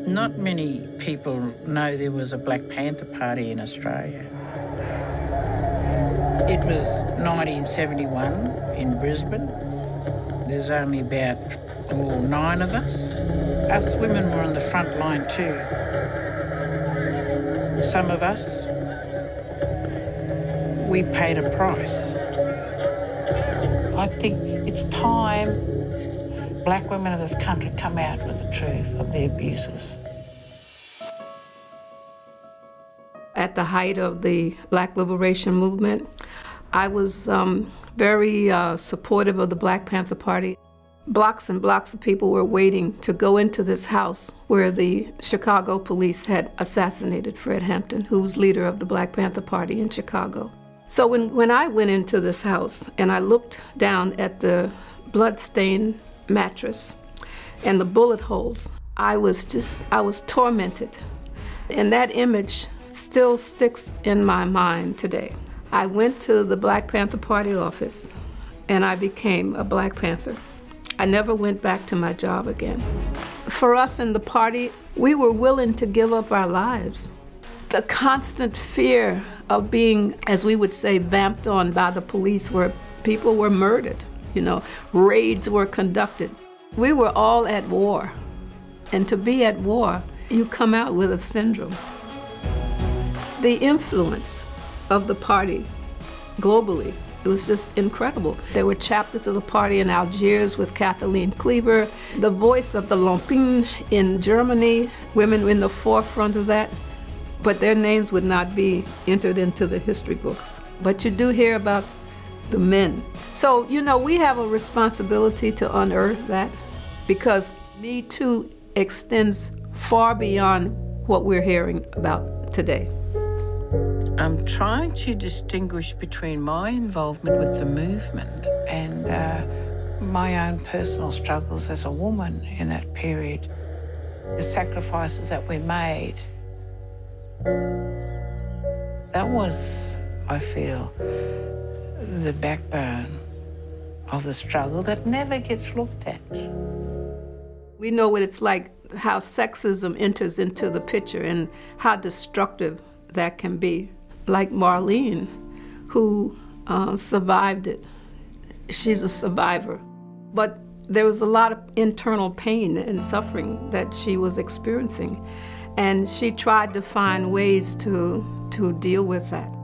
Not many people know there was a Black Panther Party in Australia. It was 1971 in Brisbane. There's only about 9 of us. Us women were on the front line too. Some of us, we paid a price. I think it's time Black women of this country come out with the truth of the abuses. At the height of the Black Liberation Movement, I was very supportive of the Black Panther Party. Blocks and blocks of people were waiting to go into this house where the Chicago police had assassinated Fred Hampton, who was leader of the Black Panther Party in Chicago. So when I went into this house and I looked down at the blood-stained mattress and the bullet holes, I was tormented. And that image still sticks in my mind today. I went to the Black Panther Party office and I became a Black Panther. I never went back to my job again. For us in the party, we were willing to give up our lives. The constant fear of being, as we would say, vamped on by the police, where people were murdered, raids were conducted. We were all at war. And to be at war, you come out with a syndrome. The influence of the party globally, it was just incredible. There were chapters of the party in Algiers with Kathleen Kleber, the voice of the Lumpen in Germany, women were in the forefront of that, but their names would not be entered into the history books. But you do hear about the men. So, we have a responsibility to unearth that, because Me Too extends far beyond what we're hearing about today. I'm trying to distinguish between my involvement with the movement and my own personal struggles as a woman in that period. The sacrifices that we made. That was, I feel, the backbone of the struggle that never gets looked at. We know what it's like, how sexism enters into the picture and how destructive that can be. Like Marlene, who survived it. She's a survivor. But there was a lot of internal pain and suffering that she was experiencing. And she tried to find ways to deal with that.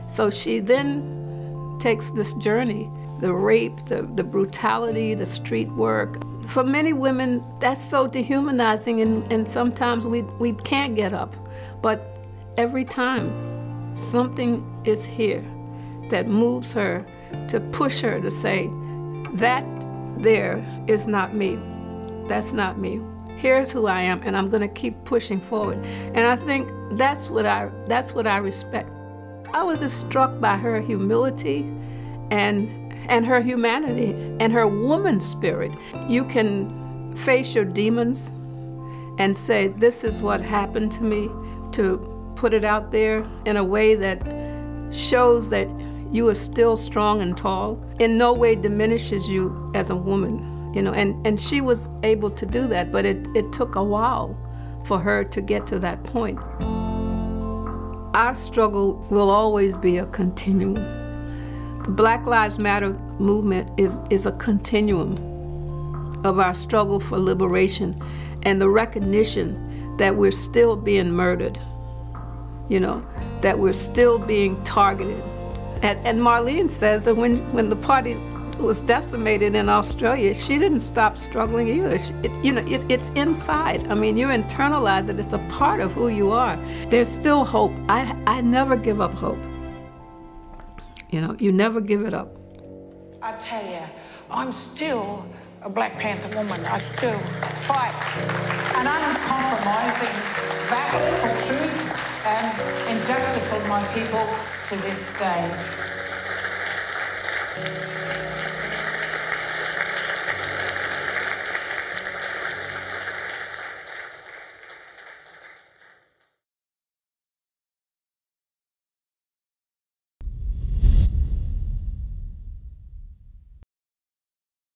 So she then takes this journey, the rape, the brutality, the street work. For many women, that's so dehumanizing, and sometimes we can't get up. But every time, something is here that moves her to push her to say, that there is not me. That's not me. Here's who I am, and I'm going to keep pushing forward. And I think that's what I respect. I was just struck by her humility and her humanity and her woman spirit. You can face your demons and say, this is what happened to me, to put it out there in a way that shows that you are still strong and tall, in no way diminishes you as a woman, and she was able to do that, but it took a while for her to get to that point. Our struggle will always be a continuum. The Black Lives Matter movement is a continuum of our struggle for liberation and the recognition that we're still being murdered, that we're still being targeted. And Marlene says that when the party was decimated in Australia, she didn't stop struggling either. It's inside. I mean, you internalize it. It's a part of who you are. There's still hope. I never give up hope. You never give it up. I tell you, I'm still a Black Panther woman. I still fight an uncompromising battle for truth and injustice for my people to this day.